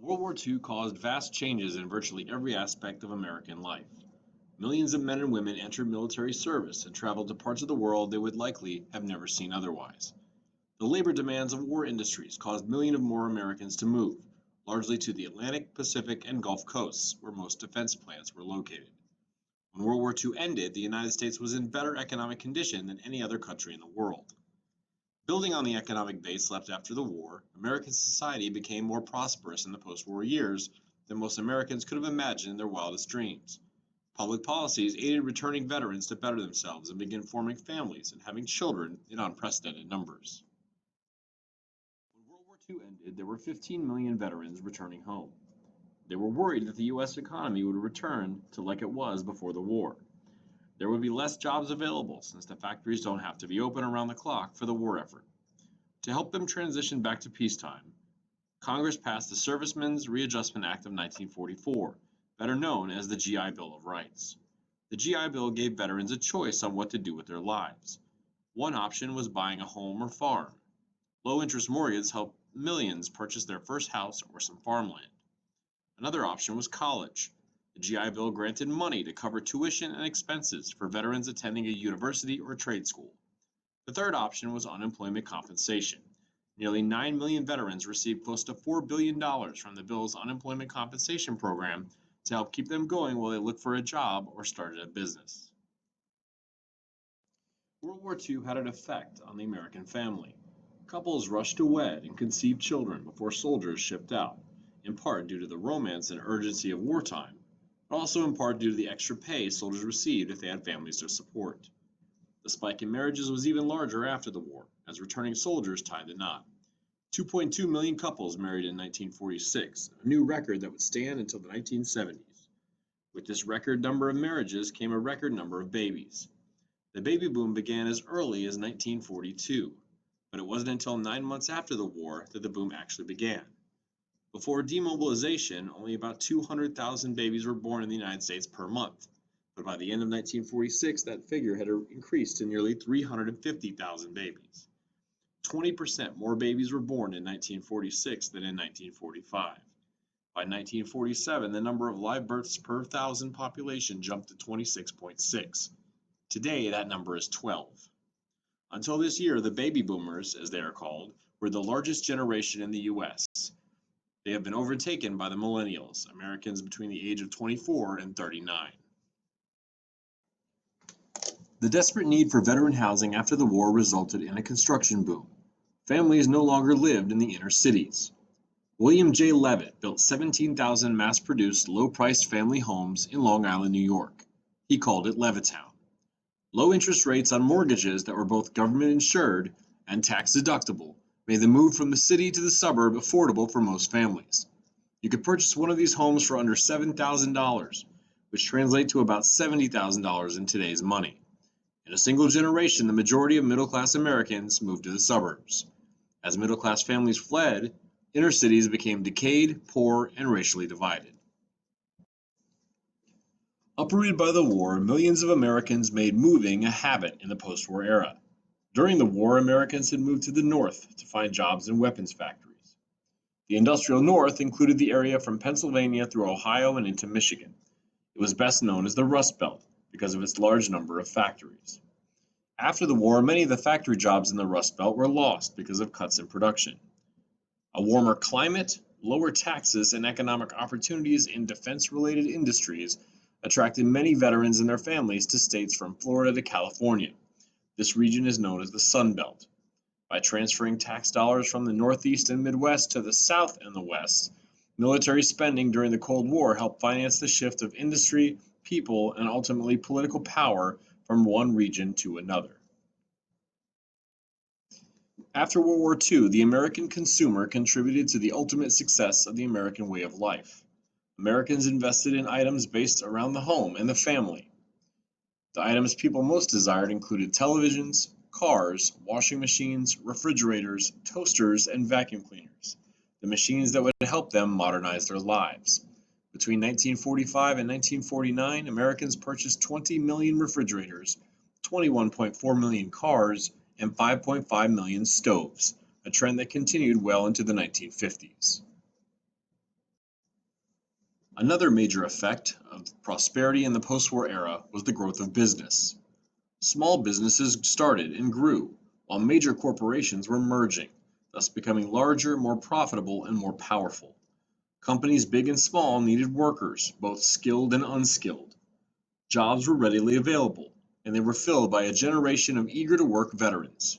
World War II caused vast changes in virtually every aspect of American life. Millions of men and women entered military service and traveled to parts of the world they would likely have never seen otherwise. The labor demands of war industries caused millions of more Americans to move, largely to the Atlantic, Pacific, and Gulf coasts, where most defense plants were located. When World War II ended, the United States was in better economic condition than any other country in the world. Building on the economic base left after the war, American society became more prosperous in the post-war years than most Americans could have imagined in their wildest dreams. Public policies aided returning veterans to better themselves and begin forming families and having children in unprecedented numbers. When World War II ended, there were 15 million veterans returning home. They were worried that the U.S. economy would return to like it was before the war. There would be less jobs available since the factories don't have to be open around the clock for the war effort. To help them transition back to peacetime, Congress passed the Servicemen's Readjustment Act of 1944, better known as the GI Bill of Rights. The GI Bill gave veterans a choice on what to do with their lives. One option was buying a home or farm. Low-interest mortgages helped millions purchase their first house or some farmland. Another option was college. The GI Bill granted money to cover tuition and expenses for veterans attending a university or trade school. The third option was unemployment compensation. Nearly 9 million veterans received close to $4 billion from the bill's unemployment compensation program to help keep them going while they looked for a job or started a business. World War II had an effect on the American family. Couples rushed to wed and conceive children before soldiers shipped out, in part due to the romance and urgency of wartime, but also in part due to the extra pay soldiers received if they had families to support. The spike in marriages was even larger after the war, as returning soldiers tied the knot. 2.2 million couples married in 1946, a new record that would stand until the 1970s. With this record number of marriages came a record number of babies. The baby boom began as early as 1942, but it wasn't until 9 months after the war that the boom actually began. Before demobilization, only about 200,000 babies were born in the United States per month, but by the end of 1946, that figure had increased to nearly 350,000 babies. 20% more babies were born in 1946 than in 1945. By 1947, the number of live births per thousand population jumped to 26.6. Today, that number is 12. Until this year, the baby boomers, as they are called, were the largest generation in the U.S. They have been overtaken by the millennials, Americans between the age of 24 and 39. The desperate need for veteran housing after the war resulted in a construction boom. Families no longer lived in the inner cities. William J. Levitt built 17,000 mass-produced, low-priced family homes in Long Island, New York. He called it Levittown. Low interest rates on mortgages that were both government insured and tax deductible made the move from the city to the suburb affordable for most families. You could purchase one of these homes for under $7,000, which translates to about $70,000 in today's money. In a single generation, the majority of middle-class Americans moved to the suburbs. As middle-class families fled, inner cities became decayed, poor, and racially divided. Uprooted by the war, millions of Americans made moving a habit in the post-war era. During the war, Americans had moved to the north to find jobs in weapons factories. The industrial north included the area from Pennsylvania through Ohio and into Michigan. It was best known as the Rust Belt because of its large number of factories. After the war, many of the factory jobs in the Rust Belt were lost because of cuts in production. A warmer climate, lower taxes, and economic opportunities in defense-related industries attracted many veterans and their families to states from Florida to California. This region is known as the Sun Belt. By transferring tax dollars from the Northeast and Midwest to the South and the West, military spending during the Cold War helped finance the shift of industry, people, and ultimately political power from one region to another. After World War II, the American consumer contributed to the ultimate success of the American way of life. Americans invested in items based around the home and the family. The items people most desired included televisions, cars, washing machines, refrigerators, toasters, and vacuum cleaners, the machines that would help them modernize their lives. Between 1945 and 1949, Americans purchased 20 million refrigerators, 21.4 million cars, and 5.5 million stoves, a trend that continued well into the 1950s. Another major effect of prosperity in the post-war era was the growth of business. Small businesses started and grew, while major corporations were merging, thus becoming larger, more profitable, and more powerful. Companies big and small needed workers, both skilled and unskilled. Jobs were readily available, and they were filled by a generation of eager-to-work veterans.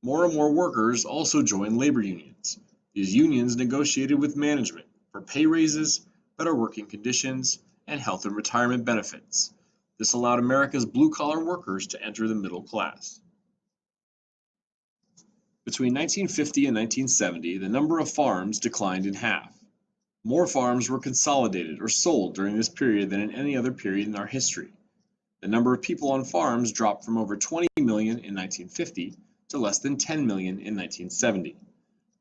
More and more workers also joined labor unions. These unions negotiated with management for pay raises, better working conditions, and health and retirement benefits. This allowed America's blue-collar workers to enter the middle class. Between 1950 and 1970, the number of farms declined in half. More farms were consolidated or sold during this period than in any other period in our history. The number of people on farms dropped from over 20 million in 1950 to less than 10 million in 1970.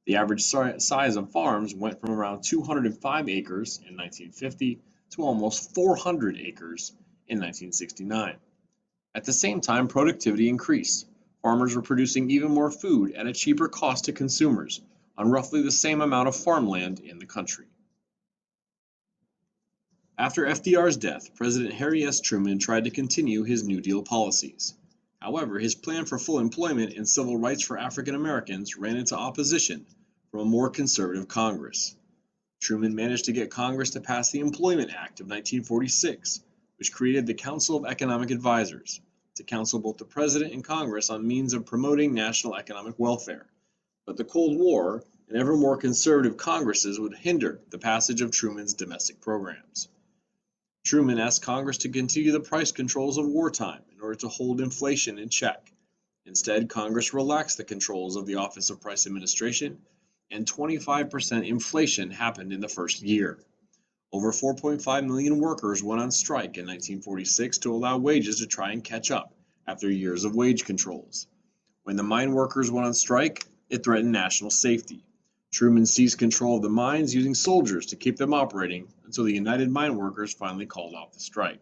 The average size of farms went from around 205 acres in 1950 to almost 400 acres in 1969. At the same time, productivity increased. Farmers were producing even more food at a cheaper cost to consumers on roughly the same amount of farmland in the country. After FDR's death, President Harry S. Truman tried to continue his New Deal policies. However, his plan for full employment and civil rights for African Americans ran into opposition from a more conservative Congress. Truman managed to get Congress to pass the Employment Act of 1946, which created the Council of Economic Advisers to counsel both the President and Congress on means of promoting national economic welfare. But the Cold War and ever more conservative Congresses would hinder the passage of Truman's domestic programs. Truman asked Congress to continue the price controls of wartime in order to hold inflation in check. Instead, Congress relaxed the controls of the Office of Price Administration, and 25% inflation happened in the first year. Over 4.5 million workers went on strike in 1946 to allow wages to try and catch up after years of wage controls. When the mine workers went on strike, it threatened national safety. Truman seized control of the mines using soldiers to keep them operating until the United Mine Workers finally called off the strike.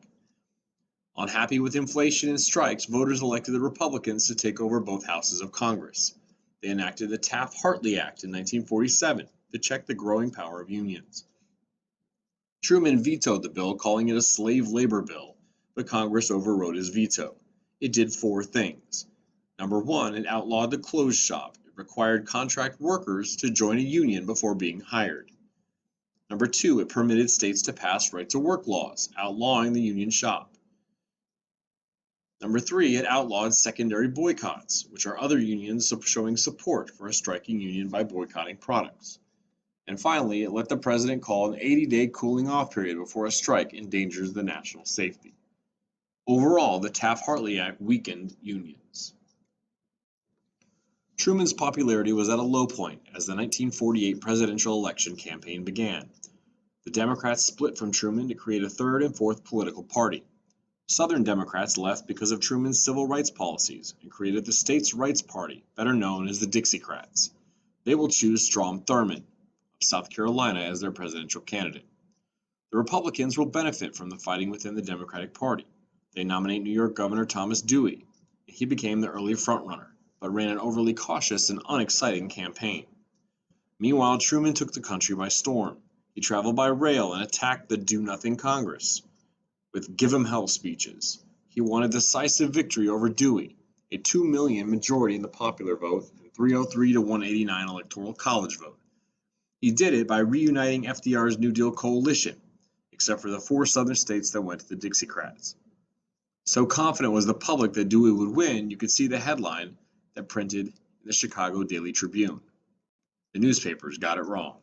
Unhappy with inflation and strikes, voters elected the Republicans to take over both houses of Congress. They enacted the Taft-Hartley Act in 1947 to check the growing power of unions. Truman vetoed the bill, calling it a slave labor bill, but Congress overrode his veto. It did four things. Number one, it outlawed the closed shop. It required contract workers to join a union before being hired. Number two, it permitted states to pass right-to-work laws, outlawing the union shop. Number three, it outlawed secondary boycotts, which are other unions showing support for a striking union by boycotting products. And finally, it let the president call an 80-day cooling-off period before a strike endangers the national safety. Overall, the Taft-Hartley Act weakened unions. Truman's popularity was at a low point as the 1948 presidential election campaign began. The Democrats split from Truman to create a third and fourth political party. Southern Democrats left because of Truman's civil rights policies and created the States' Rights Party, better known as the Dixiecrats. They will choose Strom Thurmond of South Carolina as their presidential candidate. The Republicans will benefit from the fighting within the Democratic Party. They nominate New York Governor Thomas Dewey. He became the early frontrunner, but ran an overly cautious and unexciting campaign. Meanwhile, Truman took the country by storm. He traveled by rail and attacked the Do-Nothing Congress with Give 'em Hell speeches. He won a decisive victory over Dewey, a 2 million majority in the popular vote and 303 to 189 electoral college vote. He did it by reuniting FDR's New Deal coalition, except for the 4 southern states that went to the Dixiecrats. So confident was the public that Dewey would win, you could see the headline that printed in the Chicago Daily Tribune. The newspapers got it wrong.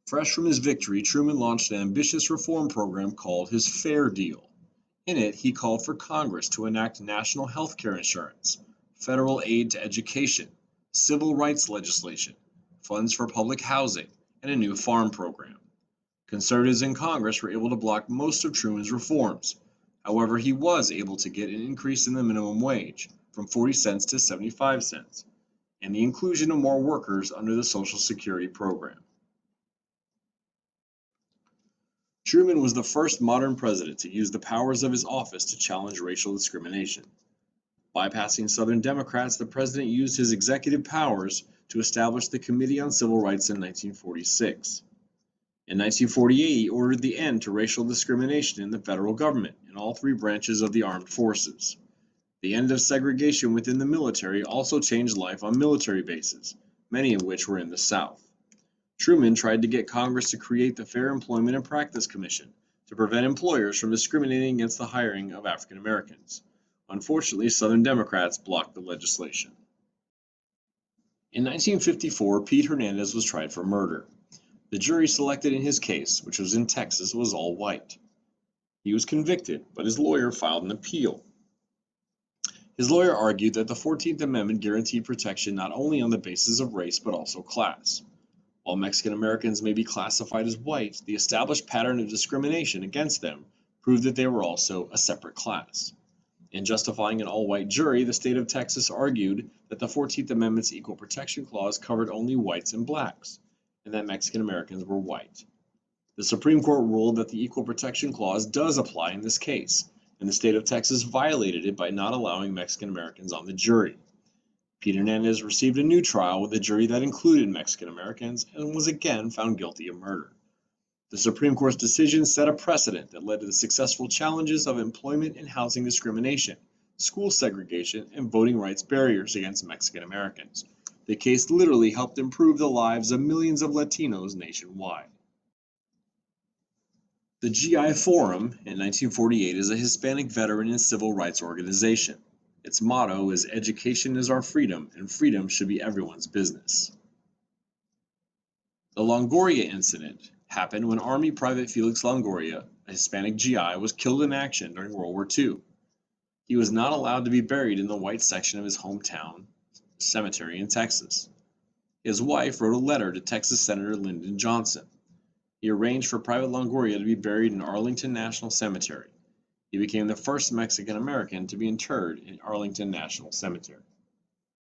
Fresh from his victory, Truman launched an ambitious reform program called his Fair Deal. In it, he called for Congress to enact national health care insurance, federal aid to education, civil rights legislation, funds for public housing, and a new farm program. Conservatives in Congress were able to block most of Truman's reforms. However, he was able to get an increase in the minimum wage from 40 cents to 75 cents, and the inclusion of more workers under the Social Security program. Truman was the first modern president to use the powers of his office to challenge racial discrimination. Bypassing Southern Democrats, the president used his executive powers to establish the Committee on Civil Rights in 1946. In In 1948, he ordered the end to racial discrimination in the federal government in all three branches of the armed forces. The end of segregation within the military also changed life on military bases, many of which were in the South. Truman tried to get Congress to create the Fair Employment and Practice Commission to prevent employers from discriminating against the hiring of African Americans. Unfortunately, Southern Democrats blocked the legislation. In 1954, Pete Hernandez was tried for murder. The jury selected in his case, which was in Texas, was all white. He was convicted, but his lawyer filed an appeal. His lawyer argued that the 14th Amendment guaranteed protection not only on the basis of race but also class. While Mexican Americans may be classified as white, the established pattern of discrimination against them proved that they were also a separate class. In justifying an all-white jury, the state of Texas argued that the 14th Amendment's Equal Protection Clause covered only whites and blacks, and that Mexican Americans were white. The Supreme Court ruled that the Equal Protection Clause does apply in this case, and the state of Texas violated it by not allowing Mexican Americans on the jury. Pete Hernandez received a new trial with a jury that included Mexican Americans and was again found guilty of murder. The Supreme Court's decision set a precedent that led to the successful challenges of employment and housing discrimination, school segregation, and voting rights barriers against Mexican Americans. The case literally helped improve the lives of millions of Latinos nationwide. The GI Forum in 1948 is a Hispanic veteran and civil rights organization. Its motto is "Education is our freedom, and freedom should be everyone's business." The Longoria incident happened when Army Private Felix Longoria, a Hispanic GI, was killed in action during World War II. He was not allowed to be buried in the white section of his hometown cemetery in Texas. His wife wrote a letter to Texas Senator Lyndon Johnson. He arranged for Private Longoria to be buried in Arlington National Cemetery. He became the first Mexican American to be interred in Arlington National Cemetery.